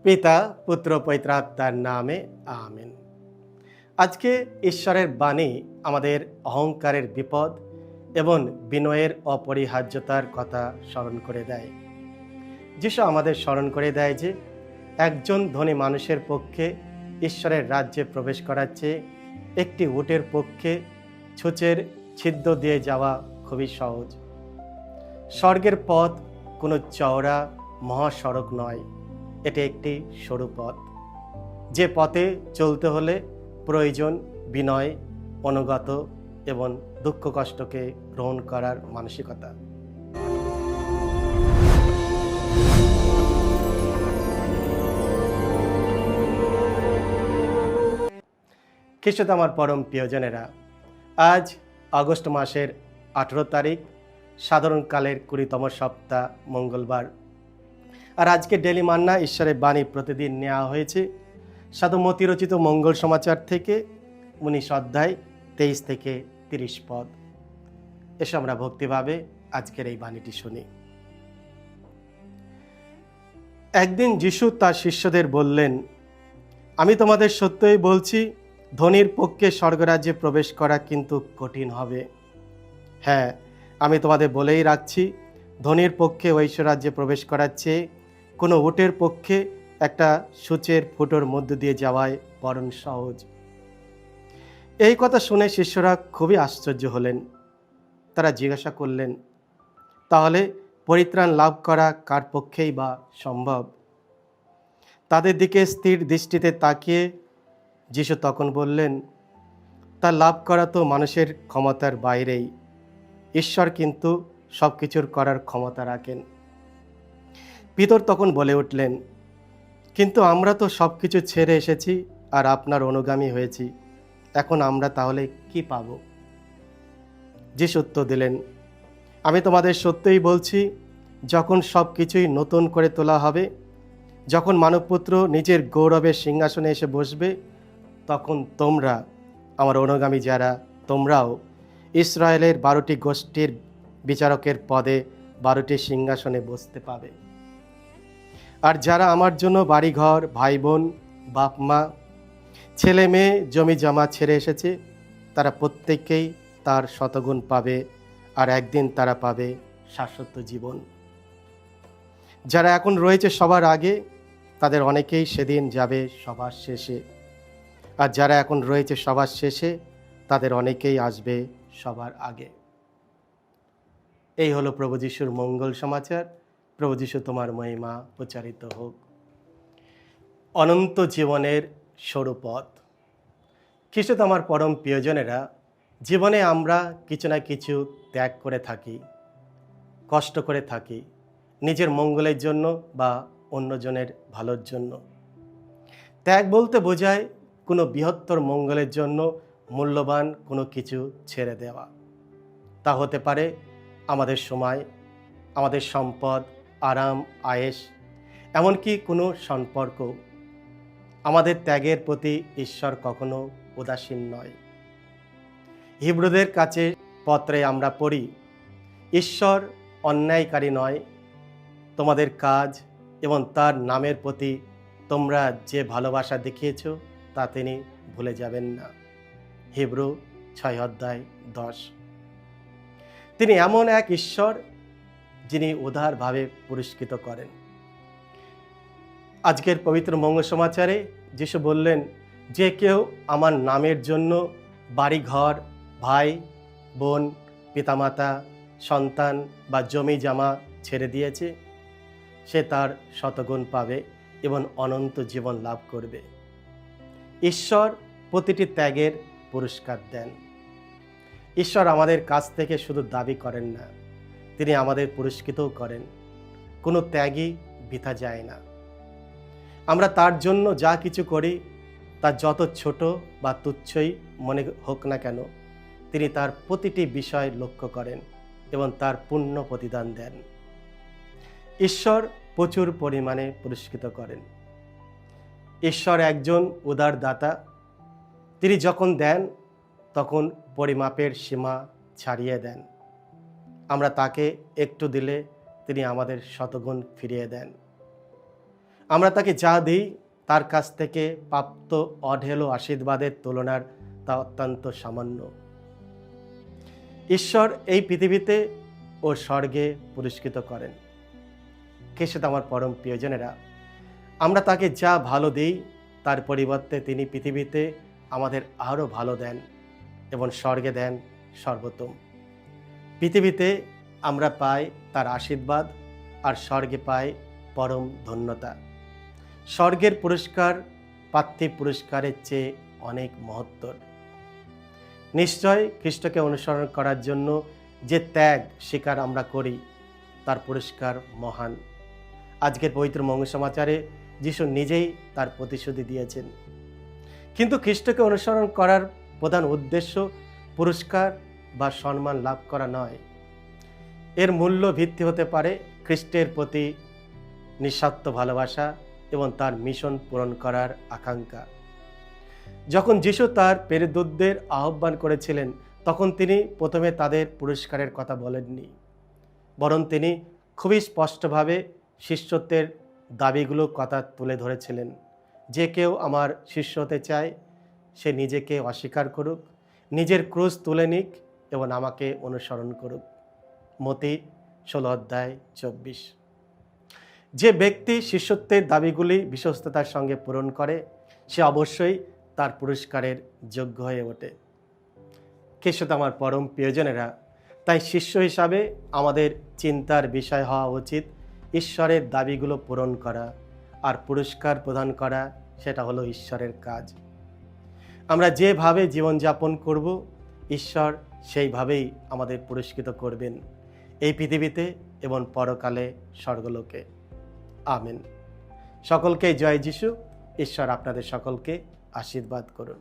পিতা পুত্র পবিত্র আত্মার নামে আমেন। আজকে ঈশ্বরের বাণী আমাদের অহংকারের বিপদ এবং বিনয়ের অপরিহার্যতার কথা স্মরণ করে দেয়। যিশু আমাদের স্মরণ করে দেয় যে একজন ধনী মানুষের পক্ষে ঈশ্বরের রাজ্যে প্রবেশ করার চেয়ে একটি উটের পক্ষে ছুঁচের ছিদ্র দিয়ে যাওয়া খুবই সহজ। স্বর্গের পথ কোনো চওড়া মহাসড়ক নয়, এটি একটি সরু পথ, যে পথে চলতে হলে প্রয়োজন বিনয়, অনুগত এবং দুঃখ কষ্টকে গ্রহণ করার মানসিকতা। খ্রিস্টতে আমার পরম প্রিয়জনেরা, আজ আগস্ট মাসের 18 তারিখ, সাধারণকালের 20তম সপ্তাহ, মঙ্গলবার। আর আজকে ডেলি মান্না ঈশ্বরের বাণী প্রতিদিন নেওয়া হয়েছে সাধু মতি রচিত মঙ্গল সমাচার থেকে 19 অধ্যায় 23 থেকে 30 পদ। এসে আমরা ভক্তিভাবে আজকের এই বাণীটি শুনি। একদিন যিশু তার শিষ্যদের বললেন, আমি তোমাদের সত্যই বলছি, ধনীর পক্ষে স্বর্গরাজ্যে প্রবেশ করা কিন্তু কঠিন হবে। হ্যাঁ, আমি তোমাদের বলেই রাখছি, ধনীর পক্ষে ঐশ্বরাজ্যে প্রবেশ করার চেয়ে কোনো উটের পক্ষে একটা সূচের ফুটোর মধ্য দিয়ে যাওয়াই বরং সহজ। এই কথা শুনে শিষ্যরা খুবই আশ্চর্য হলেন। তারা জিজ্ঞাসা করলেন, তাহলে পরিত্রাণ লাভ করা কার পক্ষেই বা সম্ভব? তাদের দিকে স্থির দৃষ্টিতে তাকিয়ে যিশু তখন বললেন, তা লাভ করা তো মানুষের ক্ষমতার বাইরেই। ঈশ্বর কিন্তু সব কিছুর করার ক্ষমতা রাখেন। পিতর তখন বলে উঠলেন, কিন্তু আমরা তো সব কিছু ছেড়ে এসেছি আর আপনার অনুগামী হয়েছি, এখন আমরা তাহলে কি পাব? যিশু উত্তর দিলেন, আমি তোমাদের সত্যই বলছি, যখন সব কিছুই নতুন করে তোলা হবে, যখন মানবপুত্র নিজের গৌরবের সিংহাসনে এসে বসবে, তখন তোমরা, আমার অনুগামী যারা, তোমরাও ইসরায়েলের 12টি গোষ্ঠীর বিচারকের পদে 12টি সিংহাসনে বসতে পাবে। আর যারা আমার জন্য বাড়িঘর, ভাই বোন, বাপ মা, ছেলে মেয়ে, জমি জমা ছেড়ে এসেছে, তারা প্রত্যেকেই তার শতগুণ পাবে, আর একদিন তারা পাবে শাশ্বত জীবন। যারা এখন রয়েছে সবার আগে, তাদের অনেকেই সেদিন যাবে সবার শেষে, আর যারা এখন রয়েছে সবার শেষে, তাদের অনেকেই আসবে সবার আগে। এই হলো প্রভু যিশুর মঙ্গল সমাচার। প্রভু যিশু তোমার মহিমা প্রচারিত হোক। অনন্ত জীবনের সরু পথ। খ্রিস্ট আমার পরম প্রিয়জনেরা, জীবনে আমরা কিছু না কিছু ত্যাগ করে থাকি, কষ্ট করে থাকি, নিজের মঙ্গলের জন্য বা অন্যজনের ভালোর জন্য। ত্যাগ বলতে বোঝায় কোনো বৃহত্তর মঙ্গলের জন্য মূল্যবান কোনো কিছু ছেড়ে দেওয়া। তা হতে পারে আমাদের সময়, আমাদের সম্পদ, আরাম, আয়েশ, এমনকি কোনো সম্পর্ক। আমাদের ত্যাগের প্রতি ঈশ্বর কখনো উদাসীন নয়। হিব্রুদের কাছে পত্রে আমরা পড়ি, ঈশ্বর অন্যায়কারী নয়, তোমাদের কাজ এবং তার নামের প্রতি তোমরা যে ভালোবাসা দেখিয়েছ তা তিনি ভুলে যাবেন না। হিব্রু 6 অধ্যায় 10। তিনি এমন এক ঈশ্বর যিনি উদারভাবে পুরস্কৃত করেন। আজকের পবিত্র মঙ্গল সমাচারে যিশু বললেন, যে কেউ আমার নামের জন্য বাড়িঘর, ভাই বোন, পিতামাতা, সন্তান বা জমি জামা ছেড়ে দিয়েছে, সে তার শতগুণ পাবে এবং অনন্ত জীবন লাভ করবে। ঈশ্বর প্রতিটি ত্যাগের পুরস্কার দেন। ঈশ্বর আমাদের কাছ থেকে শুধু দাবি করেন না, তিনি আমাদের পুরস্কৃতও করেন। কোনো ত্যাগই বৃথা যায় না। আমরা তার জন্য যা কিছু করি, তা যত ছোট বা তুচ্ছই মনে হোক না কেন, তিনি তার প্রতিটি বিষয় লক্ষ্য করেন এবং তার পূর্ণ প্রতিদান দেন। ঈশ্বর প্রচুর পরিমাণে পুরস্কৃত করেন। ঈশ্বর একজন উদার দাতা। তিনি যখন দেন, তখন পরিমাপের সীমা ছাড়িয়ে দেন। আমরা তাকে একটু দিলে তিনি আমাদের শতগুণ ফিরিয়ে দেন। আমরা তাকে যা দিই তার কাছ থেকে প্রাপ্ত অঢেল আশীর্বাদের তুলনার তা অত্যন্ত সামান্য। ঈশ্বর এই পৃথিবীতে ও স্বর্গে পুরস্কৃত করেন। খ্রিস্ট আমার পরম প্রিয়জনেরা, আমরা তাকে যা ভালো দিই তার পরিবর্তে তিনি পৃথিবীতে আমাদের আরও ভালো দেন এবং স্বর্গে দেন সর্বোত্তম। পৃথিবীতে আমরা পাই তার আশীর্বাদ আর স্বর্গে পাই পরম ধন্যতা। স্বর্গের পুরস্কার পার্থিব পুরস্কারের চেয়ে অনেক মহত্তর। নিশ্চয় খ্রিস্টকে অনুসরণ করার জন্য যে ত্যাগ স্বীকার আমরা করি তার পুরস্কার মহান। আজকের পবিত্র মঙ্গল সমাচারে যিশু নিজেই তার প্রতিশ্রুতি দিয়েছেন। কিন্তু খ্রিস্টকে অনুসরণ করার প্রধান উদ্দেশ্য পুরস্কার বা সম্মান লাভ করা নয়। এর মূল্য ভিত্তি হতে পারে খ্রিস্টের প্রতি নিঃস্বার্থ ভালোবাসা এবং তার মিশন পূরণ করার আকাঙ্ক্ষা। যখন যিশু তার প্রেরিতদের আহ্বান করেছিলেন তখন তিনি প্রথমে তাদের পুরস্কারের কথা বলেননি, বরং তিনি খুবই স্পষ্টভাবে শিষ্যত্বের দাবিগুলো কথা তুলে ধরেছিলেন। যে কেউ আমার শিষ্য হতে চায় সে নিজেকে অস্বীকার করুক, নিজের ক্রুশ তুলে নিক এবং আমাকে অনুসরণ করুক। মতি 16:24। যে ব্যক্তি শিষ্যত্বের দাবিগুলি বিশ্বস্ততার সঙ্গে পূরণ করে সে অবশ্যই তার পুরস্কারের যোগ্য হয়ে ওঠে। খ্রিস্ট আমার পরম প্রিয়জনেরা, তাই শিষ্য হিসাবে আমাদের চিন্তার বিষয় হওয়া উচিত ঈশ্বরের দাবিগুলো পূরণ করা, আর পুরস্কার প্রদান করা সেটা হলো ঈশ্বরের কাজ। আমরা যেভাবে জীবনযাপন করব ঈশ্বর সেইভাবেই আমাদের পুরস্কৃত করবেন, এই পৃথিবীতে এবং পরকালে স্বর্গলোকে। আমেন। সকলকে জয় যিশু। ঈশ্বর আপনাদের সকলকে আশীর্বাদ করুন।